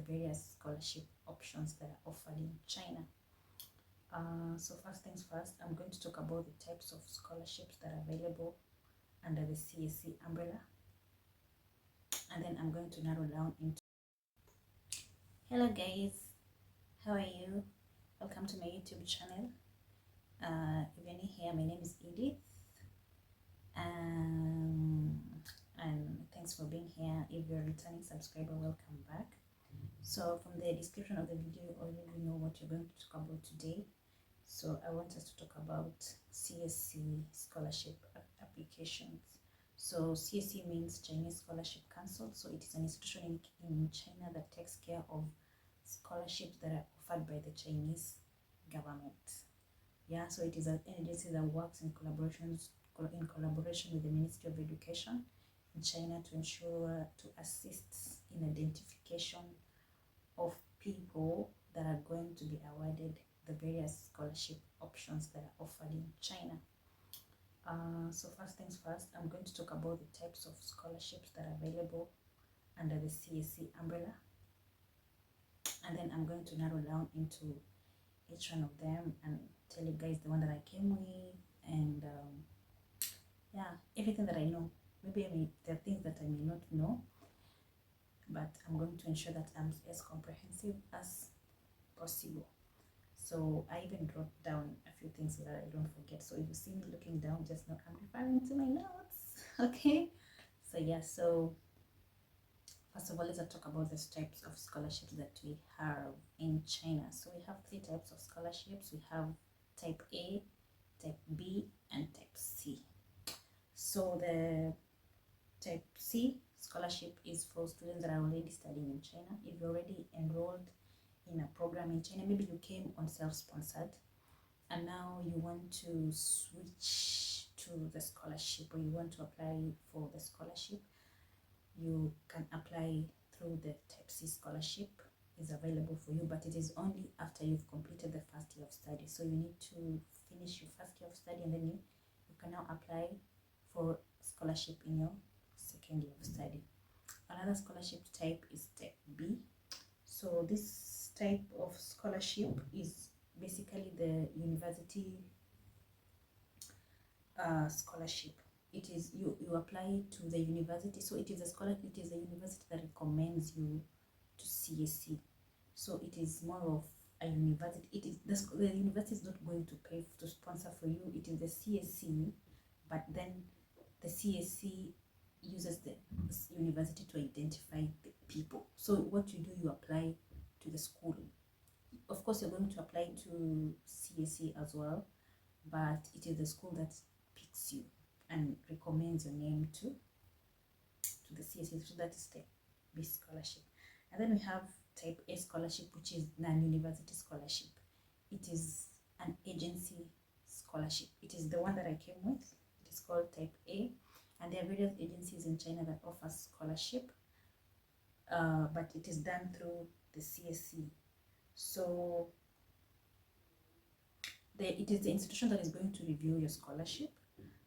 various scholarship options that are offered in China. So first things first, I'm going to talk about the types of scholarships that are available under the CSC umbrella, and then I'm going to narrow down into. Hello guys, how are you? Welcome to my YouTube channel. If you're new here, my name is Edith, and thanks for being here. If you're a returning subscriber, welcome back. So from the description of the video, you already know what you're going to talk about today. So I want us to talk about CSC scholarship applications. So CSC means Chinese Scholarship Council. So it is an institution in China that takes care of scholarships that are offered by the Chinese government. Yeah, so it is an agency that works in collaboration with the Ministry of Education in China to assist in identification of people that are going to be awarded the various scholarship options that are offered in China. So first things first, I'm going to talk about the types of scholarships that are available under the CSC umbrella, and then I'm going to narrow down into each one of them and tell you guys the one that I came with, and yeah, everything that I know. Maybe there are things that I may not know, but I'm going to ensure that I'm as comprehensive as possible. So I even wrote down a few things so that I don't forget. So if you see me looking down, just know I'm referring to my notes. Okay. So yeah, so first of all, let's talk about the types of scholarships that we have in China. So we have three types of scholarships. We have type A, type B, and type C. So the type C scholarship is for students that are already studying in China. If you're already enrolled in a program in China, maybe you came on self-sponsored and now you want to switch to the scholarship, or you want to apply for the scholarship, you can apply through the type C scholarship. Is available for you, but it is only after you've completed the first year of study. So you need to finish your first year of study, and then you can now apply for scholarship in your second year of study. Another scholarship type is type B. So this type of scholarship is basically the university scholarship. It is you apply to the university. So it is a scholarship. It is a university that recommends you to CSC. So it is more of a university. It is the university is not going to pay to sponsor for you. It is the CSC, but then the CSC uses the university to identify the people. So what you do, you apply to the school. Of course, you're going to apply to CSC as well, but it is the school that picks you and recommends your name to the CSC. So that is type B scholarship. And then we have type A scholarship, which is non-university scholarship. It is an agency scholarship. It is the one that I came with. It is called type A, and there are various agencies in China that offer scholarship, but it is done through the CSC. So it is the institution that is going to review your scholarship.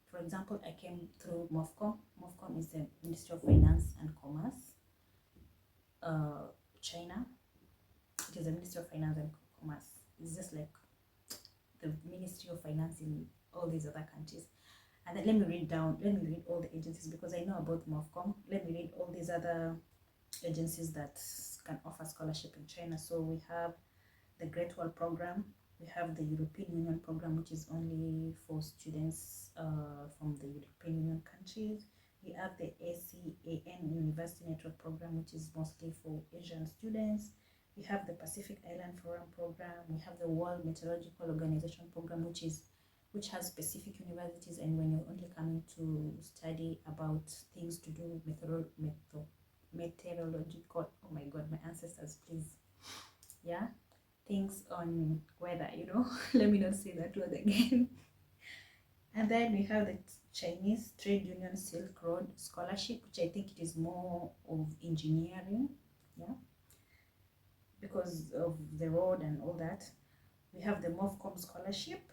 For example, I came through MOFCOM. MOFCOM is the Ministry of Finance and Commerce, China. It is the Ministry of Finance and Commerce. It's just like the Ministry of Finance in all these other countries. And then let me read all the agencies, because I know about MOFCOM. Let me read all these other agencies that can offer scholarship in China. So we have the Great Wall Program. We have the European Union Program, which is only for students from the European Union countries. We have the ACAN University Network Program, which is mostly for Asian students. We have the Pacific Island Forum Program. We have the World Meteorological Organization Program, which has specific universities, and when you're only coming to study about things to do with meteorological, oh my god, my ancestors, please, yeah, things on weather, let me not say that word again. And then we have the Chinese Trade Union Silk Road Scholarship, which I think it is more of engineering, yeah, because of the road and all that. We have the MOFCOM Scholarship,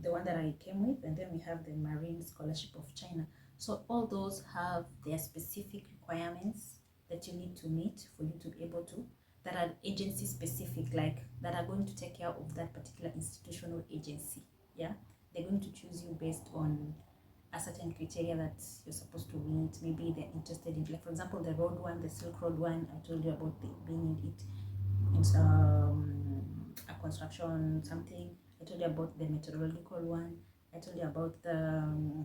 the one that I came with, and then we have the Marine Scholarship of China. So all those have their specific requirements, that you need to meet for you to be able to, that are agency specific, like that are going to take care of that particular institution or agency. Yeah, they're going to choose you based on a certain criteria that you're supposed to meet. Maybe they're interested in, like for example, the road one, the Silk Road one. I told you about being in it. It's a construction something. I told you about the meteorological one. I told you about the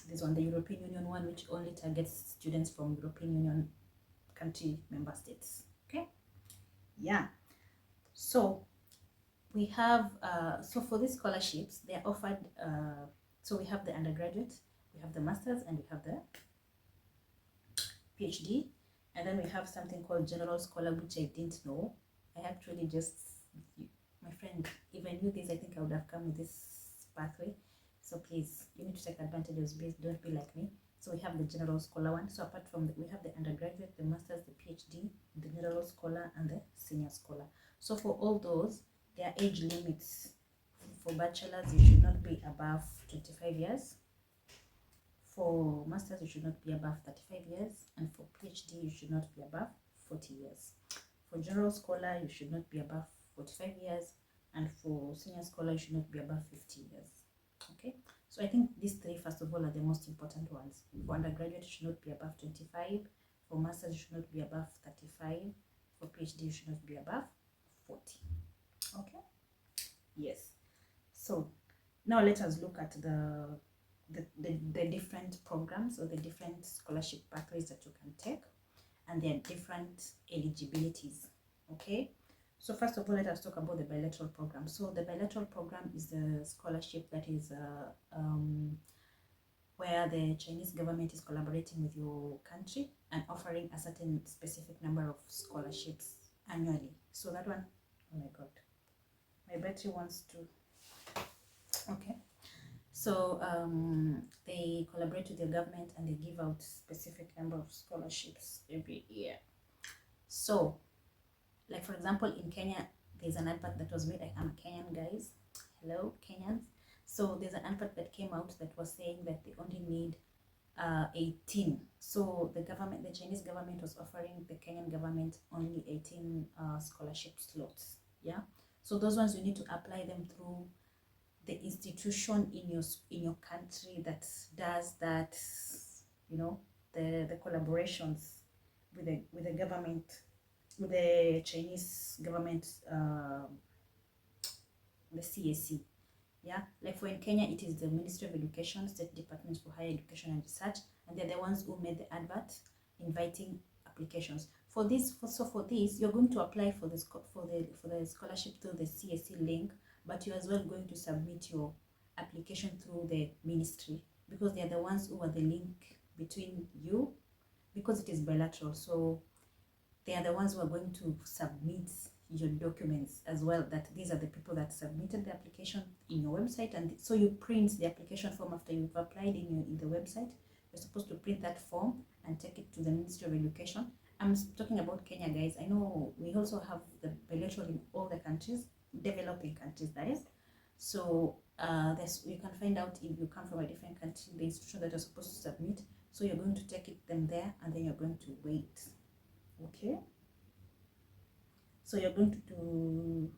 this one, the European Union one, which only targets students from European Union country member states. Okay, yeah. So we have so for these scholarships, they are offered. So we have the undergraduate, we have the masters, and we have the PhD, and then we have something called general scholar, which I didn't know. I actually just, my friend, if I knew this, I think I would have come with this pathway. So please, you need to take advantage of this. Don't be like me. So we have the general scholar one. So apart from we have the undergraduate, the masters, the PhD, the general scholar, and the senior scholar. So for all those, there are age limits. For bachelors, you should not be above 25 years. For masters, you should not be above 35 years. And for PhD, you should not be above 40 years. For general scholar, you should not be above 45 years. And for senior scholar, you should not be above 50 years. Okay, so I think these three, first of all, are the most important ones. For undergraduate, you should not be above 25. For masters, you should not be above 35. For PhD, you should not be above 40. Okay, yes. So now let us look at the different programs or the different scholarship pathways that you can take and their different eligibilities. Okay, so first of all, let us talk about the bilateral program. So the bilateral program is the scholarship that is where the Chinese government is collaborating with your country and offering a certain specific number of scholarships annually. So that one, oh my god, my battery wants to, okay. So they collaborate with the government and they give out specific number of scholarships every year. So, like for example, in Kenya, there's an advert that was made. I'm Kenyan, guys. Hello, Kenyans. So there's an advert that came out that was saying that they only need 18. So the government, the Chinese government, was offering the Kenyan government only 18 scholarship slots. Yeah. So those ones you need to apply them through the institution in your country that does that, you know, the collaborations with the government, with the Chinese government, the CSC. Yeah, like for in Kenya, it is the Ministry of Education, State Department for Higher Education and Research, and they're the ones who made the advert inviting applications. For this, for this, you're going to apply for the scholarship through the CSC link, but you're as well going to submit your application through the ministry because they are the ones who are the link between you, because it is bilateral. So they are the ones who are going to submit your documents as well, that these are the people that submitted the application in your website. And so you print the application form after you've applied in the website. You're supposed to print that form and take it to the Ministry of Education. I'm talking about Kenya, guys. I know we also have the bilateral in all the countries, developing countries, that is. So you can find out if you come from a different country, the institution that you're supposed to submit. So you're going to take them there, and then you're going to wait. Okay. So you're going to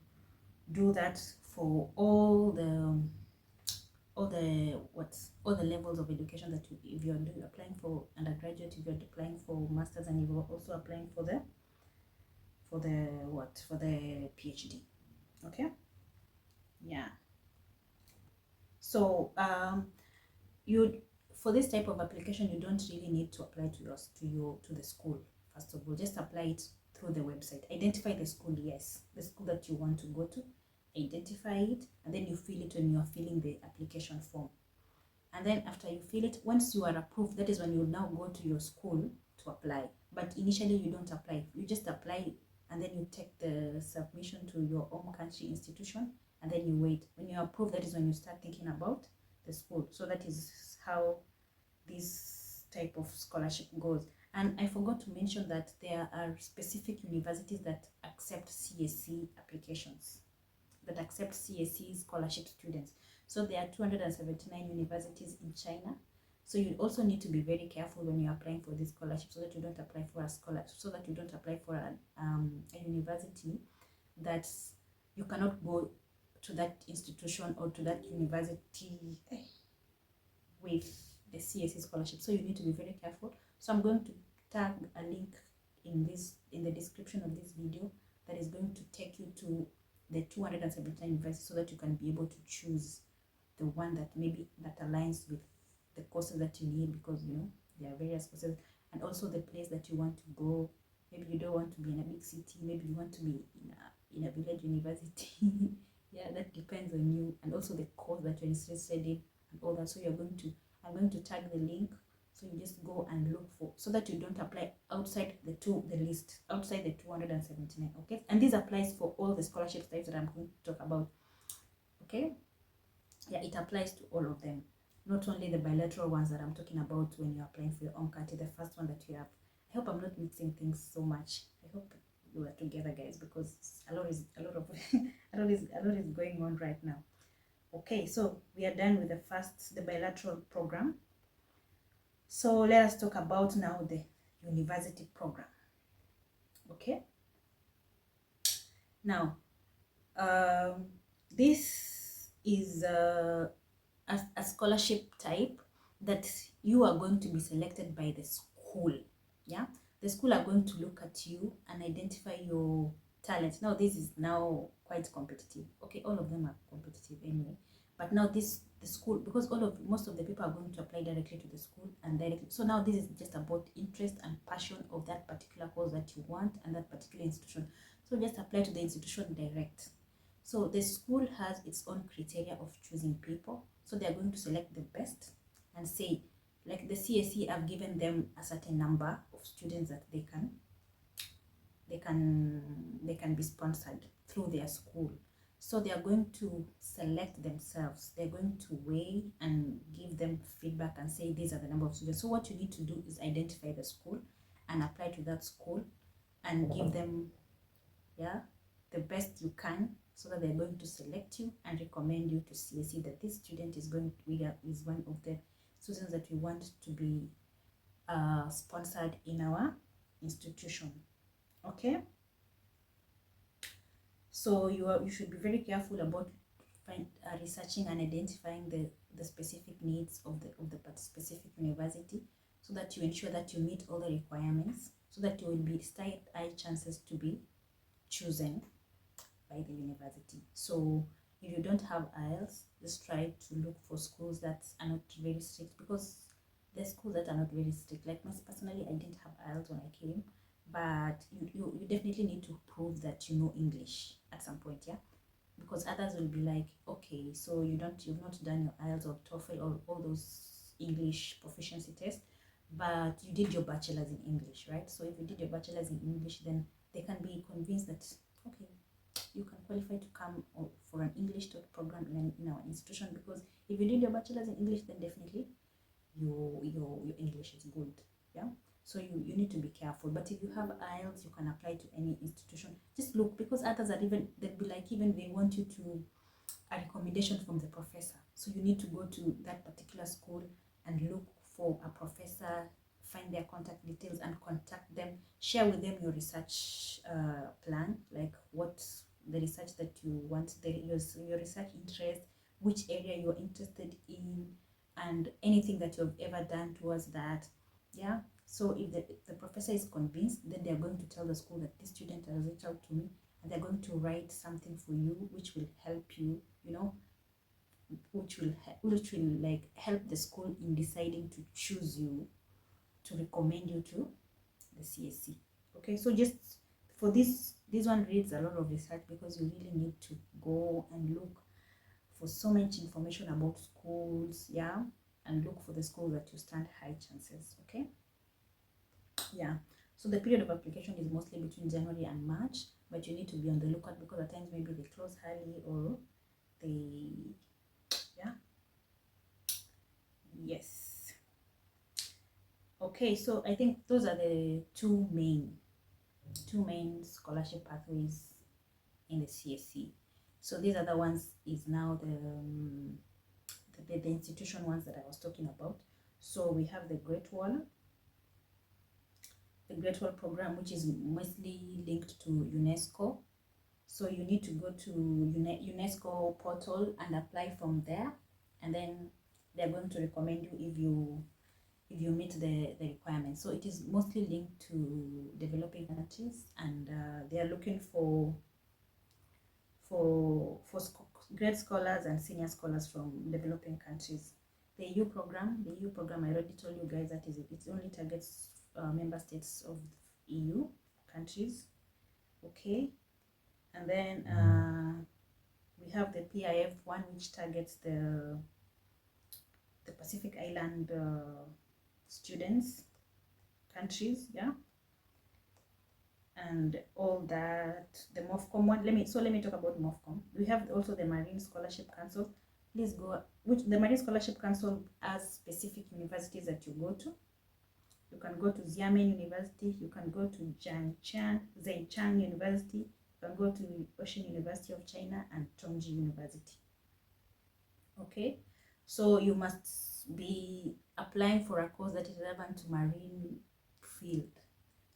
do that for all the levels of education that if you're applying for undergraduate, if you're applying for masters, and you're also applying for the PhD. Okay. Yeah. So for this type of application, you don't really need to apply to the school. First of all, just apply it through the website. Identify the school, yes, the school that you want to go to. Identify it, and then you fill it when you are filling the application form. And then after you fill it, once you are approved, that is when you now go to your school to apply. But initially, you don't apply. You just apply, and then you take the submission to your home country institution, and then you wait. When you're approved, that is when you start thinking about the school. So that is how this type of scholarship goes. And I forgot to mention that there are specific universities that accept CSC applications, that accept CSC scholarship students. So there are 279 universities in China. So you also need to be very careful when you're applying for this scholarship, so that you don't apply for a scholarship, so that you don't apply for a university that you cannot go to that institution or to that university with the CSC scholarship. So you need to be very careful. So I'm going to tag a link in the description of this video that is going to take you to the 279 universities, so that you can be able to choose the one that maybe that aligns with the courses that you need, because you know there are various courses, and also the place that you want to go. Maybe you don't want to be in a big city, maybe you want to be in a village university. Yeah, that depends on you, and also the course that you're interested in and all that. So I'm going to tag the link, so you just go and look for, so that you don't apply outside the list, outside the 279. Okay, and this applies for all the scholarship types that I'm going to talk about. Okay, yeah, it applies to all of them, not only the bilateral ones that I'm talking about when you're applying for your own country, the first one that you have. I hope I'm not mixing things so much. I hope you are together, guys, because a lot of a lot is going on right now. Okay, so we are done with the bilateral program. So let us talk about now the university program. Okay, now this is a scholarship type that you are going to be selected by the school. Yeah, the school are going to look at you and identify your talent. Now this is now quite competitive. Okay, all of them are competitive anyway, but now the school, because most of the people are going to apply directly to the school and directly, so now this is just about interest and passion of that particular course that you want and that particular institution. So just apply to the institution direct. So the school has its own criteria of choosing people. So they are going to select the best and say, like the CSC have given them a certain number of students that they can be sponsored through their school. So they are going to select themselves. They're going to weigh and give them feedback and say these are the number of students. So what you need to do is identify the school and apply to that school and give them the best you can, so that they're going to select you and recommend you to CSC that this student is one of the students that we want to be sponsored in our institution. Okay, so you should be very careful about researching and identifying the specific needs of the specific university, so that you ensure that you meet all the requirements, so that you will be high chances to be chosen by the university. So if you don't have IELTS, just try to look for schools that are not very strict, because there's schools that are not very strict. Like personally, I didn't have IELTS when I came, but you definitely need to prove that you know English at some point, yeah, because others will be like, okay, so you've not done your IELTS or TOEFL or all those English proficiency tests, but you did your bachelor's in English, right? So if you did your bachelor's in English, then they can be convinced that, okay, you can qualify to come for an English taught program in our institution, because if you did your bachelor's in English, then definitely your English is good. Yeah, so you need to be careful. But if you have IELTS, you can apply to any institution. Just look, because others are they'll be like, even they want you to a recommendation from the professor, so you need to go to that particular school and look for a professor, find their contact details and contact them, share with them your research plan, like what the research that you want, your research interest, which area you're interested in, and anything that you've ever done towards that. Yeah, so if the professor is convinced, then they're going to tell the school that this student has reached out to me, and they're going to write something for you which will help you, which will like help the school in deciding to choose you, to recommend you to the CSC. Okay, so just for this one reads a lot of research, because you really need to go and look for so much information about schools, yeah, and look for the schools that you stand high chances. Okay, yeah, so the period of application is mostly between January and March, but you need to be on the lookout, because at times maybe they close early or they, yeah, yes. Okay, so I think those are the two main scholarship pathways in the CSC. So these are the ones is now the institution ones that I was talking about. So we have the Great Wall program, which is mostly linked to UNESCO. So you need to go to UNESCO portal and apply from there, and then they're going to recommend you if you meet the requirements. So it is mostly linked to developing countries, and they are looking for grade scholars and senior scholars from developing countries. The EU program, I already told you guys that it only targets member states of EU countries. Okay, and then we have the PIF one, which targets the Pacific Island students countries, yeah, and all that. The MOFCOM one, let me talk about MOFCOM. We have also the Marine Scholarship Council. Please go, which the Marine Scholarship Council has specific universities that you go to. You can go to Xiamen University, you can go to Zhejiang University, you can go to Ocean University of China and Tongji University. Okay, so you must be applying for a course that is relevant to marine field,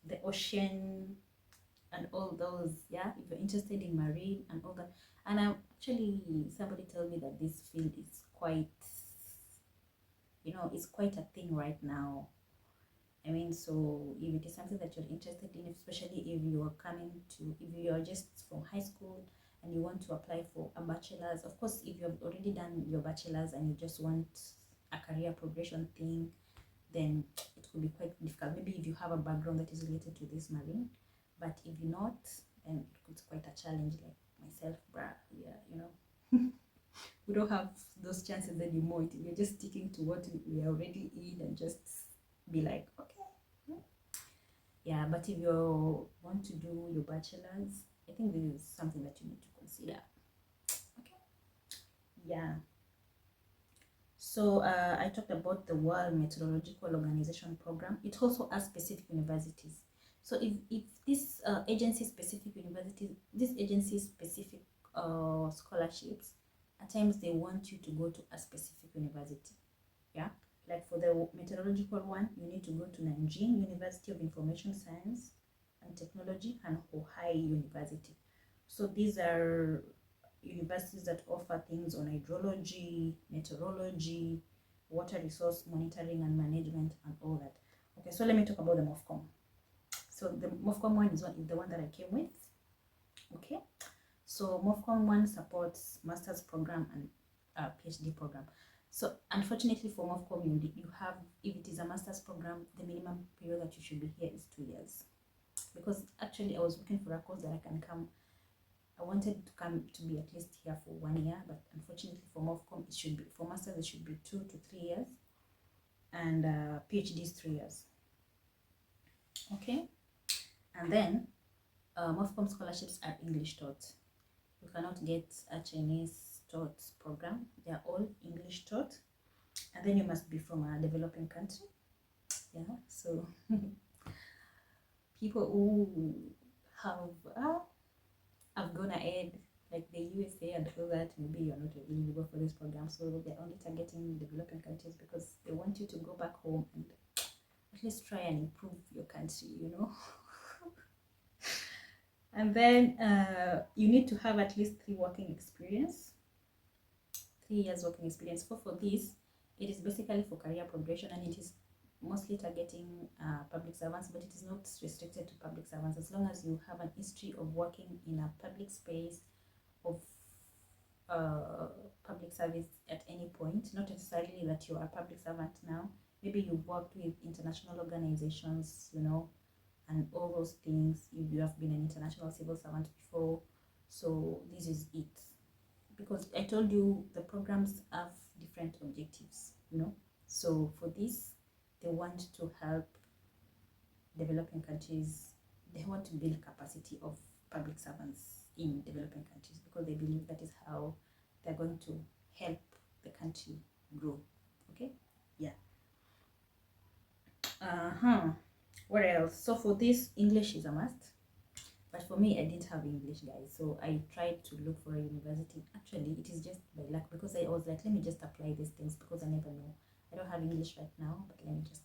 the ocean and all those. Yeah, if you're interested in marine and all that. And actually, somebody told me that this field is quite, it's quite a thing right now. I mean, so if it is something that you're interested in, especially if you are just from high school and you want to apply for a bachelor's, of course, if you've already done your bachelor's and you just want a career progression thing, then it could be quite difficult. Maybe if you have a background that is related to this marine, but if you're not, then it's quite a challenge. Like myself, yeah, we don't have those chances anymore. We're just sticking to what we are already in and just be like, okay, yeah. But if you want to do your bachelor's, I think this is something that you need to consider. Okay, yeah. So I talked about the World Meteorological Organization program. It also has specific universities. So if this agency-specific universities, this agency-specific scholarships, at times they want you to go to a specific university. Yeah, like for the meteorological one, you need to go to Nanjing University of Information Science and Technology and Ohio University. So these are universities that offer things on hydrology, meteorology, water resource monitoring and management, and all that. Okay, so let me talk about the MOFCOM. So the MOFCOM one is the one that I came with. Okay, so MOFCOM one supports master's program and PhD program. So unfortunately for MOFCOM, you have, if it is a master's program, the minimum period that you should be here is 2 years. Because actually I was looking for a course that I can come. I wanted to come to be at least here for 1 year, but unfortunately for MOFCOM, it should be, for masters, it should be 2 to 3 years, and PhD is 3 years. Okay, and then MOFCOM scholarships are English taught. You cannot get a Chinese taught program. They are all English taught, and then you must be from a developing country. Yeah, so people who have gone ahead, like the USA and all that, maybe you're not eligible for this program. So they're only targeting developing countries because they want you to go back home and at least try and improve your country, And then you need to have at least 3 working experience, 3 years working experience. For this, it is basically for career progression, and it is mostly targeting public servants, but it is not restricted to public servants. As long as you have an history of working in a public space, of public service at any point, not necessarily that you are a public servant now. Maybe you've worked with international organizations, and all those things. If you have been an international civil servant before, so this is it. Because I told you the programs have different objectives, So for this, they want to help developing countries. They want to build capacity of public servants in developing countries because they believe that is how they're going to help the country grow. Okay, yeah. What else? So for this, English is a must. But for me, I didn't have English, guys. So I tried to look for a university. Actually, it is just by luck because I was like, let me just apply these things because I never know. I don't have English right now, but let me just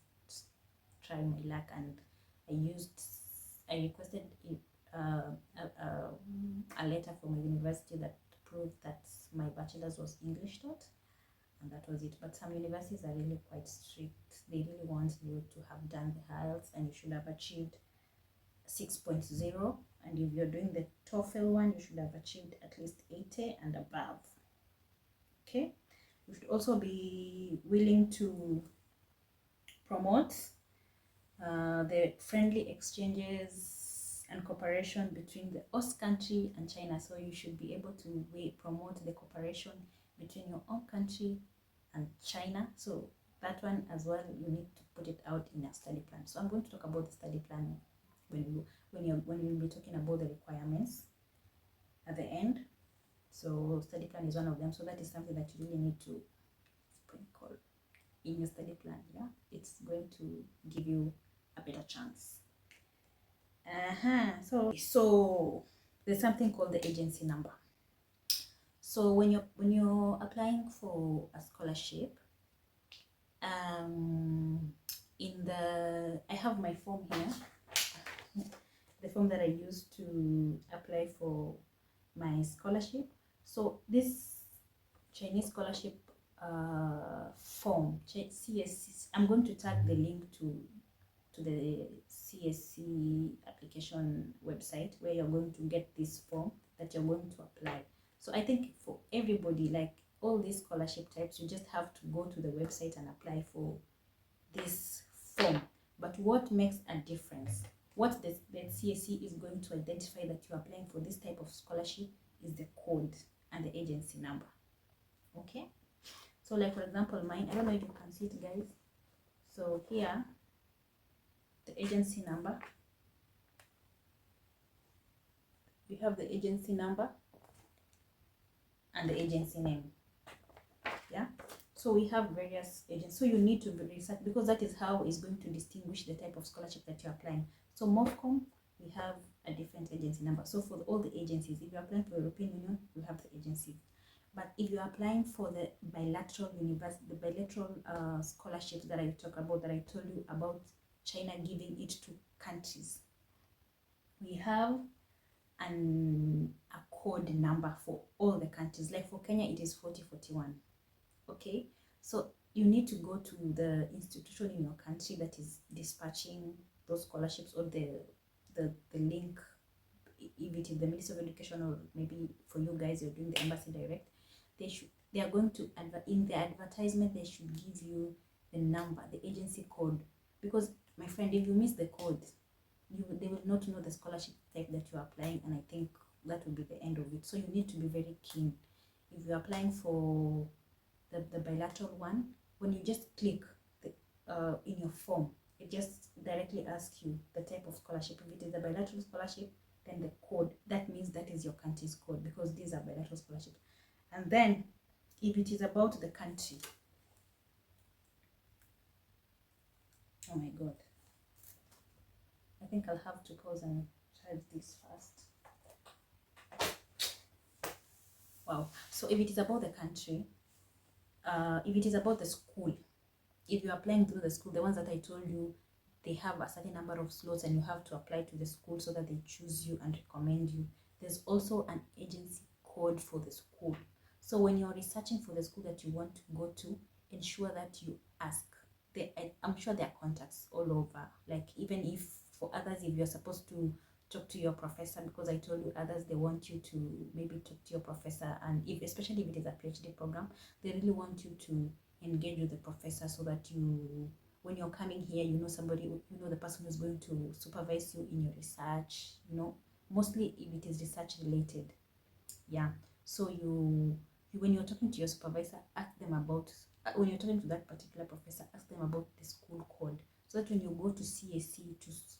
try my luck. And I requested a letter from a university that proved that my bachelor's was English taught, and that was it. But some universities are really quite strict. They really want you to have done the IELTS, and you should have achieved 6.0, and if you're doing the TOEFL one, you should have achieved at least 80 and above. Okay, you should also be willing to promote the friendly exchanges and cooperation between the host country and China. So you should be able to promote the cooperation between your own country and China. So that one as well, you need to put it out in a study plan. So I'm going to talk about the study plan when we'll be talking about the requirements at the end. So study plan is one of them. So that is something that you really need to sprinkle in your study plan. Yeah, it's going to give you a better chance. So there's something called the agency number. So when you're applying for a scholarship, I have my form here, the form that I used to apply for my scholarship. So this Chinese scholarship form, CSC, I'm going to tag the link to the CSC application website where you're going to get this form that you're going to apply. So I think for everybody, like all these scholarship types, you just have to go to the website and apply for this form. But what makes a difference, what the CSC is going to identify that you're applying for this type of scholarship is the code and the agency number. Okay, so like for example mine, I don't know if you can see it, guys. So here, the agency number, we have the agency number and the agency name. Yeah, so we have various agents, so you need to research, because that is how it's going to distinguish the type of scholarship that you're applying. So MOFCOM, we have a different agency number. So for all the agencies, if you're applying for European Union, we have the agency. But if you're applying for the bilateral scholarships that I talk about, that I told you about, China giving it to countries, we have a code number for all the countries. Like for Kenya, it is 4041. Okay, so you need to go to the institution in your country that is dispatching those scholarships, or the link, if it is the Ministry of Education, or maybe for you guys you're doing the Embassy Direct. They are going to in the advertisement, they should give you the number, the agency code, because my friend, if you miss the code, they will not know the scholarship type that you're applying, and I think that will be the end of it. So you need to be very keen. If you're applying for the bilateral one, when you just click in your form, it just directly asks you the type of scholarship. If it is a bilateral scholarship, then the code, that means that is your country's code, because these are bilateral scholarships. And then if it is about the country, oh my god, I think I'll have to pause and try this first. Wow. So if it is about the country, if it is about the school, if you're applying through the school, the ones that I told you, they have a certain number of slots and you have to apply to the school so that they choose you and recommend you. There's also an agency code for the school. So when you're researching for the school that you want to go to, ensure that you ask. I'm sure there are contacts all over. Like even if for others, if you're supposed to talk to your professor, because I told you others, they want you to maybe talk to your professor, and especially if it is a PhD program, they really want you to engage with the professor, so that when you're coming here, you know somebody, you know the person who's going to supervise you in your research, mostly if it is research related. Yeah, so when you're talking to your supervisor, ask them about, when you're talking to that particular professor, ask them about the school code, so that when you go to CSC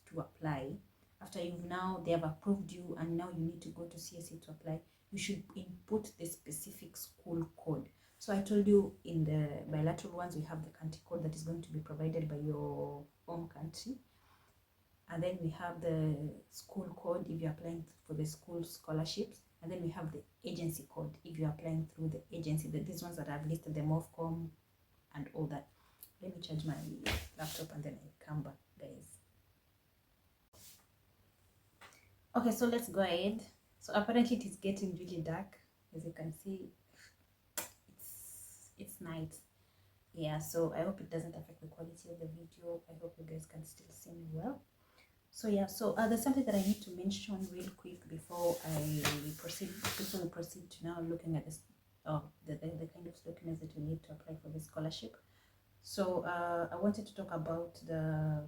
to apply, after they have approved you and now you need to go to CSC to apply, you should input the specific school code. So I told you in the bilateral ones, we have the country code that is going to be provided by your home country. And then we have the school code if you're applying for the school scholarships. And then we have the agency code if you're applying through the agency. These ones that I've listed, the MOFCOM and all that. Let me charge my laptop and then I come back, guys. Okay, so let's go ahead. So apparently it is getting really dark. As you can see, it's night. Yeah, so I hope it doesn't affect the quality of the video. I hope you guys can still see me well. So yeah, so there's something that I need to mention real quick before we proceed to now looking at this the kind of documents that you need to apply for the scholarship. So I wanted to talk about the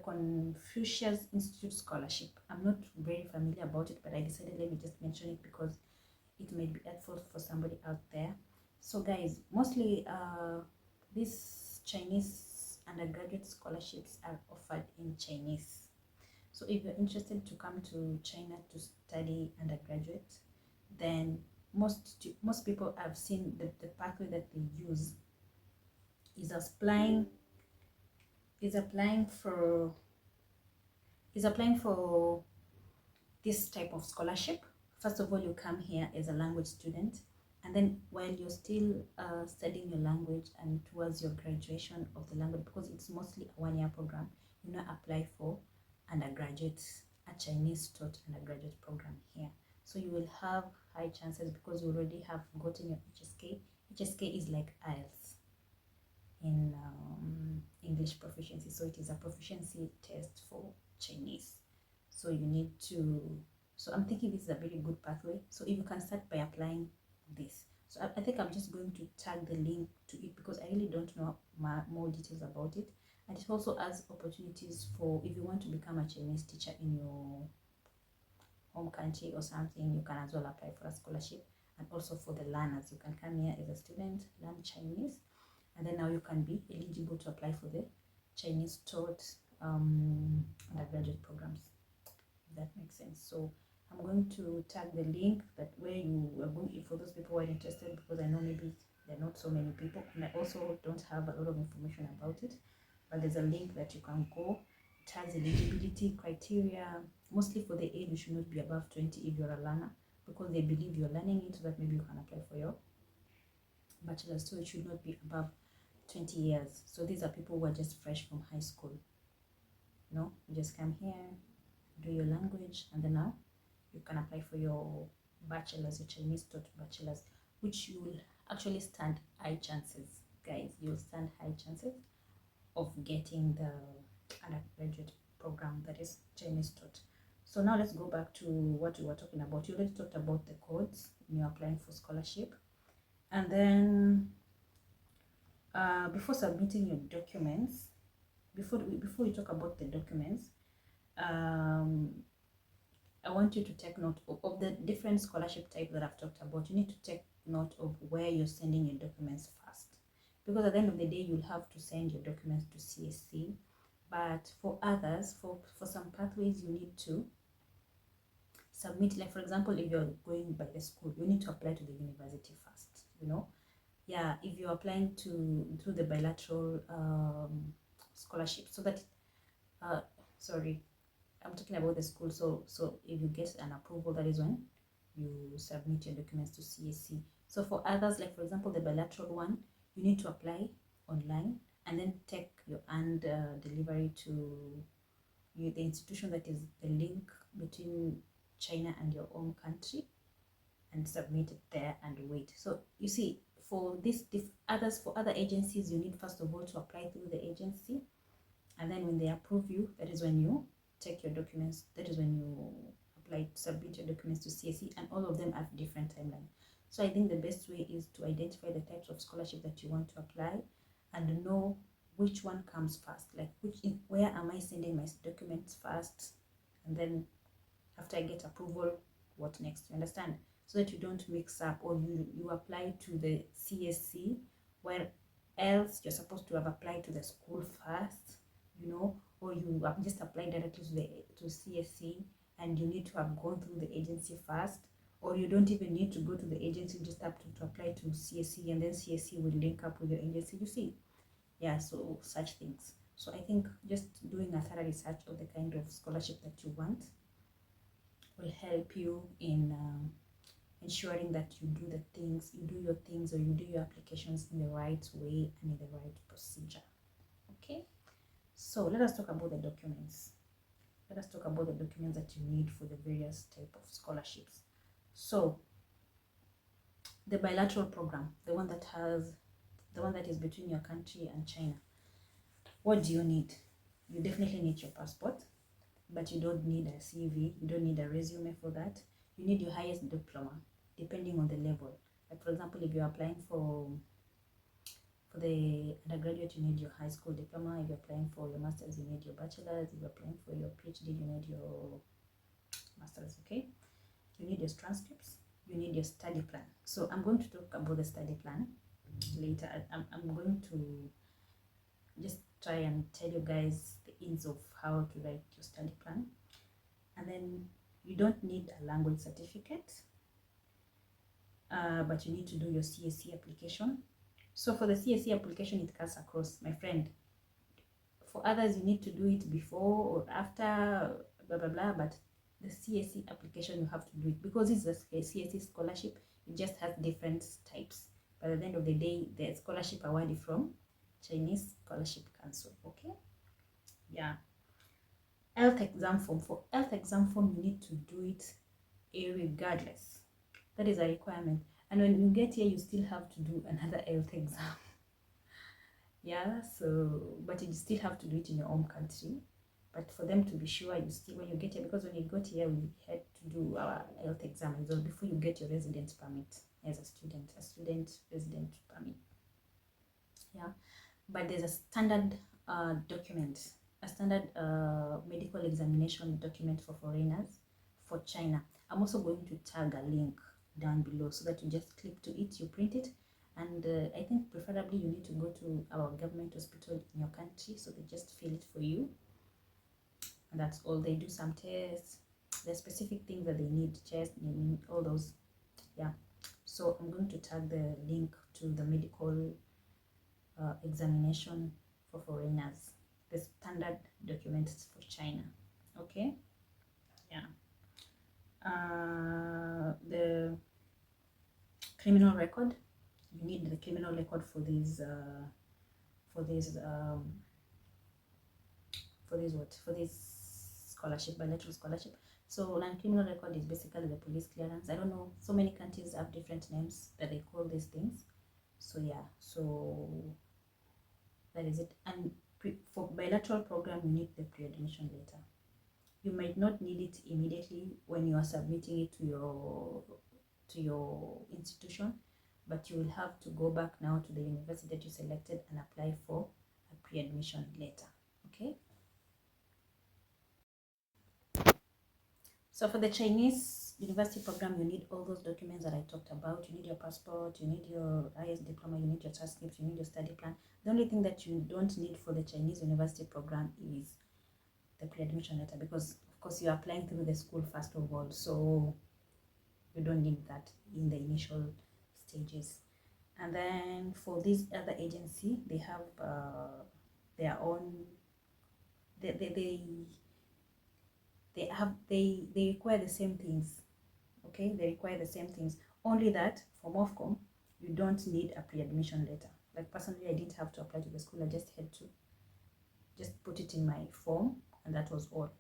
Confucius Institute Scholarship. I'm not very familiar about it, but I decided let me just mention it because it might be helpful for somebody out there. So guys, mostly these Chinese undergraduate scholarships are offered in Chinese. So if you're interested to come to China to study undergraduate, then most people have seen the pathway that they use is applying for this type of scholarship. First of all, you come here as a language student, and then while you're still studying your language and towards your graduation of the language, because it's mostly a one-year program, you now apply for a Chinese taught undergraduate program here. So you will have high chances because you already have gotten your HSK. HSK is like IELTS in English proficiency. So it is a proficiency test for Chinese. So you need to, so I'm thinking this is a very good pathway. So if you can start by applying this. So I think I'm just going to tag the link to it because I really don't know more details about it. And it also has opportunities for, if you want to become a Chinese teacher in your home country or something, you can as well apply for a scholarship. And also for the learners, you can come here as a student, learn Chinese, and then now you can be eligible to apply for the Chinese taught undergraduate programs, if that makes sense. So I'm going to tag the link that where you are going, for those people who are interested, because I know maybe there are not so many people, and I also don't have a lot of information about it, but there's a link that you can go. It has eligibility criteria. Mostly for the age, you should not be above 20 if you're a learner, because they believe you're learning it, so that maybe you can apply for your bachelor's. So it should not be above 20 years. So these are people who are just fresh from high school. You just come here, do your language, and then now you can apply for your bachelor's, your Chinese taught bachelor's, which you will actually stand high chances, guys. You'll stand high chances of getting the undergraduate program that is Chinese taught. So now let's go back to what we were talking about. You already talked about the codes when you're applying for scholarship, and then before submitting your documents, before we talk about the documents, I want you to take note of the different scholarship types that I've talked about. You need to take note of where you're sending your documents first, because at the end of the day, you'll have to send your documents to CSC. But for others, for some pathways, you need to submit, like for example, if you're going by the school, you need to apply to the university first. Yeah, if you're applying through the bilateral scholarship, so that sorry, I'm talking about the school. So if you get an approval, that is when you submit your documents to CSC. So for others, like for example the bilateral one, you need to apply online and then take your delivery to the institution that is the link between China and your own country, and submit it there and wait. So you see, for other agencies, you need first of all to apply through the agency, and then when they approve you, that is when you take your documents, that is when you apply to submit your documents to CSC, and all of them have different timelines. So I think the best way is to identify the types of scholarship that you want to apply and know which one comes first, like where am I sending my documents first, and then after I get approval, what next? You understand? So that you don't mix up, or you apply to the CSC where else you're supposed to have applied to the school first, or you have just applied directly to CSC and you need to have gone through the agency first, or you don't even need to go to the agency, just have to apply to CSC, and then CSC will link up with your agency, you see. Yeah, so such things. So I think just doing a thorough research of the kind of scholarship that you want will help you in ensuring that you do your things, or you do your applications in the right way and in the right procedure. Okay, so let us talk about the documents. Let us talk about the documents that you need for the various type of scholarships. So the bilateral program, the one that is between your country and China. What do you need? You definitely need your passport, but you don't need a CV, you don't need a resume for that. You need your highest diploma, depending on the level. Like for example, if you're applying for the undergraduate, you need your high school diploma. If you're applying for your master's, you need your bachelor's. If you're applying for your PhD, you need your master's. Okay, you need your transcripts, you need your study plan. So I'm going to talk about the study plan later. I'm going to just try and tell you guys the ins of how to write your study plan. And then you don't need a language certificate, but you need to do your CSC application. So for the CSC application, it cuts across, my friend. For others, you need to do it before or after, blah blah blah, but the CSC application, you have to do it because it's a CSC scholarship. It just has different types. By the end of the day, the scholarship awarded from Chinese Scholarship Council. Okay, yeah. Health exam form. For health exam form, you need to do it regardless. That is a requirement. And when you get here, you still have to do another health exam. Yeah, so but you still have to do it in your own country. But for them to be sure, you still, when you get here, because when you got here, we had to do our health exam as well before you get your residence permit as a student resident permit. Yeah, but there's a standard document, a standard medical examination document for foreigners for China. I'm also going to tag a link down below so that you just click to it, you print it, and I think preferably you need to go to our government hospital in your country, so they just fill it for you, and that's all. They do some tests, the specific things that they need, chest, all those. Yeah, so I'm going to tag the link to the medical examination for foreigners, the standard documents for China. Okay, yeah. The criminal record, you need the criminal record for this scholarship, bilateral scholarship. So non-criminal record is basically the police clearance. I don't know, so many countries have different names that they call these things. So yeah, so that is it. And for bilateral program, you need the pre-admission letter. You might not need it immediately when you are submitting it to your institution, but you will have to go back now to the university that you selected and apply for a pre-admission letter. Okay, so for the Chinese university program, you need all those documents that I talked about. You need your passport, you need your highest diploma, you need your transcripts, you need your study plan. The only thing that you don't need for the Chinese university program is the pre-admission letter, because of course you're applying through the school first of all, so you don't need that in the initial stages. And then for this other agency, they have their own, they require the same things. Okay, they require the same things, only that for MOFCOM you don't need a pre-admission letter. Like personally, I didn't have to apply to the school. I just had to just put it in my form, and that was all.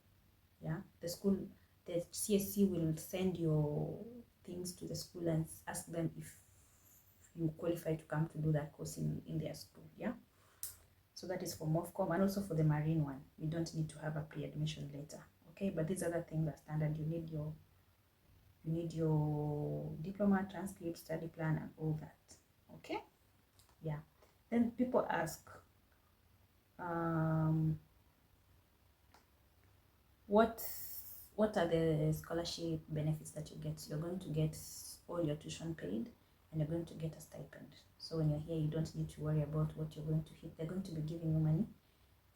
Yeah, the school, the CSC will send your things to the school and ask them if you qualify to come to do that course in their school. Yeah, so that is for MOFCOM. And also for the marine one, you don't need to have a pre-admission letter. Okay, but these other things are standard. You need your diploma, transcript, study plan, and all that. Okay, yeah. Then people ask, what are the scholarship benefits that you get? You're going to get all your tuition paid, and you're going to get a stipend. So when you're here, you don't need to worry about what you're going to hit. They're going to be giving you money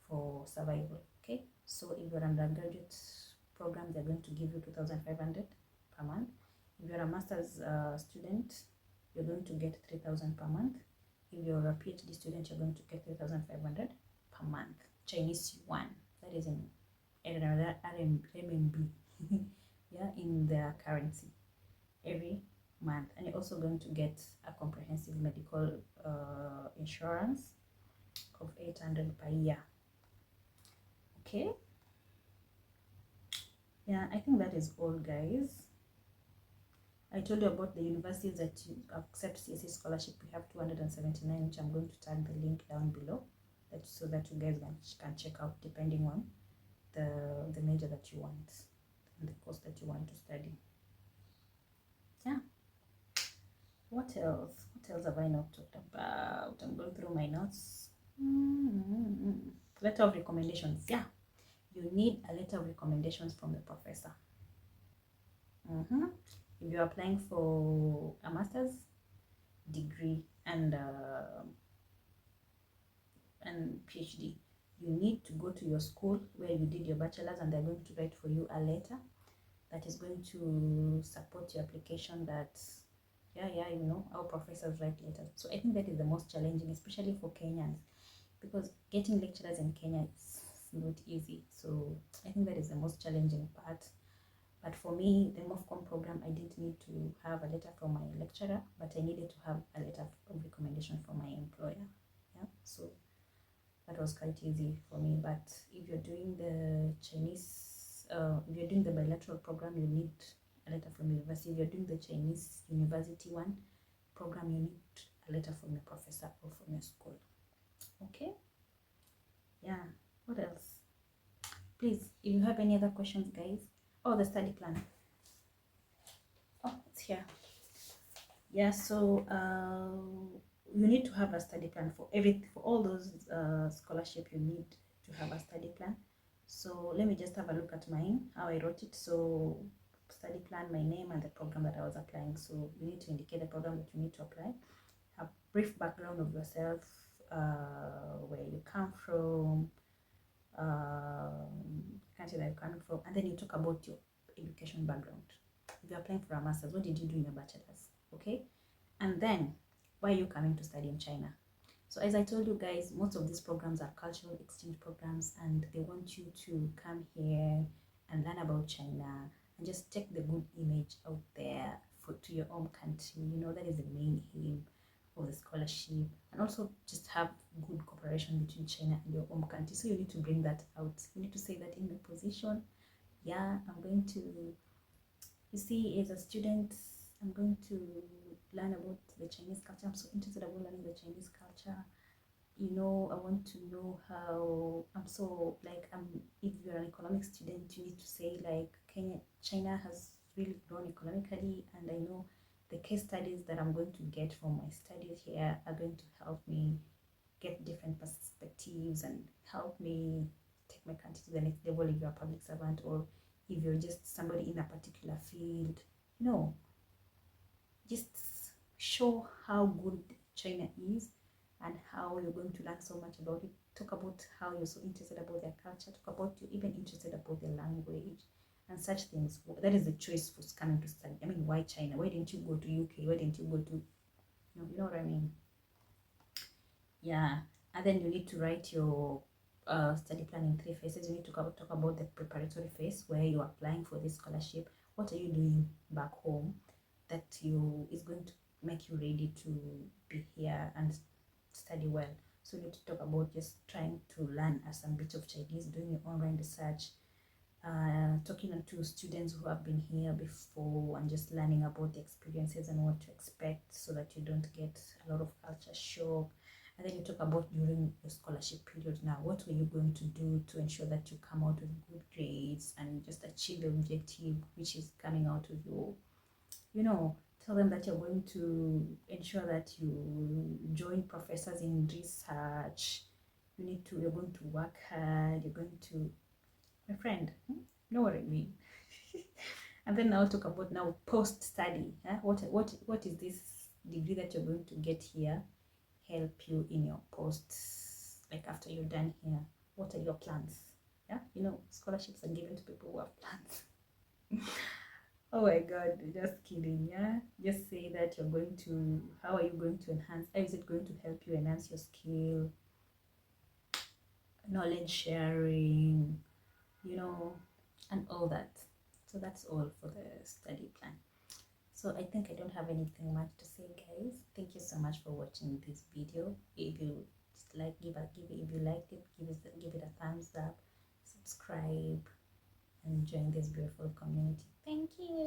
for survival. Okay, so if you're an undergraduate program, they're going to give you 2,500 per month. If you're a master's student, you're going to get 3,000 per month. If you're a PhD student, you're going to get 3,500 per month. Chinese yuan, that is in RMB, yeah, in their currency, every month, and you're also going to get a comprehensive medical insurance of 800 per year. Okay, yeah, I think that is all, guys. I told you about the universities that you accept CSC scholarship. We have 279, which I'm going to tag the link down below, so that you guys can check out depending on the major that you want and the course that you want to study. Yeah. What else? What else have I not talked about? I'm going through my notes. Letter of recommendations. Yeah, you need a letter of recommendations from the professor. If you're applying for a master's degree and PhD, you need to go to your school where you did your bachelor's, and they're going to write for you a letter that is going to support your application. That you know, our professors write letters. So I think that is the most challenging, especially for Kenyans, because getting lecturers in Kenya is not easy. So I think that is the most challenging part. But for me, the MOFCOM program, I didn't need to have a letter from my lecturer, but I needed to have a letter of recommendation from my employer. Yeah, so that was quite easy for me. But if you're doing the Chinese, if you're doing the bilateral program, you need a letter from university. If you're doing the Chinese university one program, you need a letter from your professor or from your school. Okay, yeah. What else? Please, if you have any other questions, guys. Oh, the study plan. Oh, it's here. Yeah, so you need to have a study plan for all those scholarship. You need to have a study plan. So let me just have a look at mine, how I wrote it. So study plan, my name, and the program that I was applying. So you need to indicate the program that you need to apply, a brief background of yourself, where you come from, country that you come from, and then you talk about your education background. If you're applying for a master's, what did you do in your bachelor's? Okay, and then why are you coming to study in China? So as I told you guys, most of these programs are cultural exchange programs, and they want you to come here and learn about China and just take the good image out there to your own country. You know, that is the main aim of the scholarship, and also just have good cooperation between China and your own country. So you need to bring that out. You need to say that in your position. Yeah, I'm going to, you see, as a student, I'm going to learn about the Chinese culture. I'm so interested about learning the Chinese culture. You know, I want to know how, I'm so like, if you're an economic student, you need to say like China has really grown economically, and I know the case studies that I'm going to get from my studies here are going to help me get different perspectives and help me take my country to the next level. If you're a public servant, or if you're just somebody in a particular field, you know, just show how good China is and how you're going to learn so much about it. Talk about how you're so interested about their culture. Talk about you're even interested about their language and such things. That is the choice for coming to study. I mean, why China? Why didn't you go to UK? Why didn't you go to, you know what I mean? Yeah, and then you need to write your study plan in 3 phases. You need to talk about the preparatory phase, where you're applying for this scholarship. What are you doing back home that is going to make you ready to be here and study well? So you need to talk about just trying to learn some bit of Chinese, doing your online research, talking to students who have been here before, and just learning about the experiences and what to expect, so that you don't get a lot of culture shock. And then you talk about during your scholarship period. Now, what were you going to do to ensure that you come out with good grades and just achieve the objective, which is coming out of your, you know, tell them that you're going to ensure that you join professors in research. You're going to work hard. You're going to, my friend, you know what I mean. And then I'll talk about now post-study. What is this degree that you're going to get here help you in your posts, like after you're done here? What are your plans? Yeah, you know, scholarships are given to people who have plans. Oh my god, just kidding. Yeah, just say that you're going to, how are you going to enhance, how is it going to help you enhance your skill, knowledge sharing, you know, and all that. So that's all for the study plan. So I think I don't have anything much to say, guys. Thank you so much for watching this video. If you like, if you liked it, give it a thumbs up, subscribe, and join this beautiful community. Thank you.